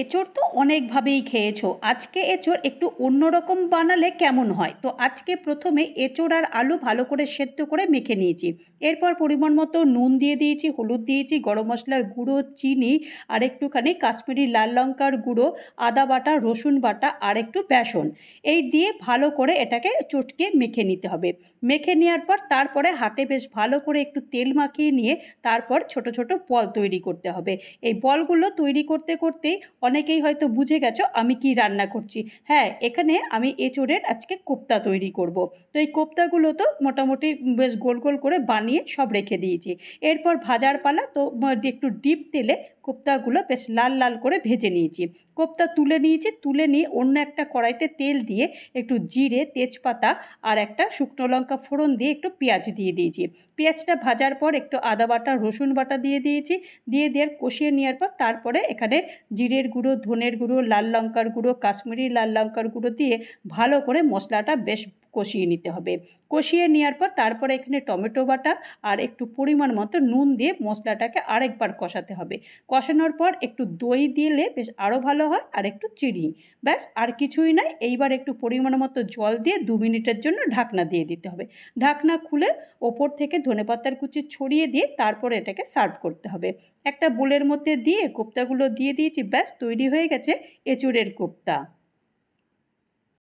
এঁচোড় তো অনেকভাবেই খেয়েছো, আজকে এঁচোড় একটু অন্যরকম বানালে কেমন হয়? তো আজকে প্রথমে এঁচোড় আর আলু ভালো করে সেদ্ধ করে মেখে নিয়েছি। এরপর পরিমাণ মতো নুন দিয়ে দিয়েছি, হলুদ দিয়েছি, গরম মশলার গুঁড়ো, চিনি আর একটুখানি কাশ্মীরি লাল লঙ্কার গুঁড়ো, আদা বাটা, রসুন বাটা আর একটু বেসন, এই দিয়ে ভালো করে এটাকে চটকে মেখে নিতে হবে। মেখে নেওয়ার পর তারপরে হাতে বেশ ভালো করে একটু তেল মাখিয়ে নিয়ে তারপর ছোট ছোট বল তৈরি করতে হবে। এই বলগুলো তৈরি করতে করতেই অনেকেই হয়তো বুঝে গেছো আমি কি রান্না করছি। হ্যাঁ, এখানে আমি এঁচোড়ের আজকে কোপ্তা তৈরি করব। তো এই কোপ্তাগুলো তো মোটামুটি বেশ গোল গোল করে বানিয়ে সব রেখে দিয়েছি। এরপর ভাজার পালা তো একটু ডিপ তেলে কোপ্তাগুলো বেশ লাল লাল করে ভেজে নিয়েছি। কোপ্তা তুলে নিয়েছি, তুলে নিয়ে অন্য একটা কড়াইতে তেল দিয়ে একটু জিরে, তেজপাতা আর একটা শুকনো লঙ্কা ফোড়ন দিয়ে একটু পেঁয়াজ দিয়ে দিয়েছি। পেঁয়াজটা ভাজার পর একটু আদা বাটা, রসুন বাটা দিয়ে দিয়েছি। দিয়ে দেওয়ার কষিয়ে নেওয়ার পর তারপরে এখানে জিরের গুঁড়ো, ধনের গুঁড়ো, লাল লঙ্কার গুঁড়ো, কাশ্মীরি লাল লঙ্কার গুঁড়ো দিয়ে ভালো করে মশলাটা বেশ কষিয়ে নিতে হবে। কষিয়ে নেওয়ার পর তারপরে এখানে টমেটো বাটা আর একটু পরিমাণ মতো নুন দিয়ে মশলাটাকে আরেকবার কষাতে হবে। কষানোর পর একটু দই দিলে বেশ আরও ভালো হয়, আর একটু চিনি। ব্যাস, আর কিছুই নয়। এইবার একটু পরিমাণ মতো জল দিয়ে 2 মিনিটের জন্য ঢাকনা দিয়ে দিতে হবে। ঢাকনা খুলে ওপর থেকে ধনেপাতার কুচি ছড়িয়ে দিয়ে তারপরে এটাকে সার্ভ করতে হবে। একটা বোলের মধ্যে দিয়ে কোপ্তাগুলো দিয়ে দিয়েছি, ব্যাস তৈরি হয়ে গেছে এঁচোড়ের কোপ্তা।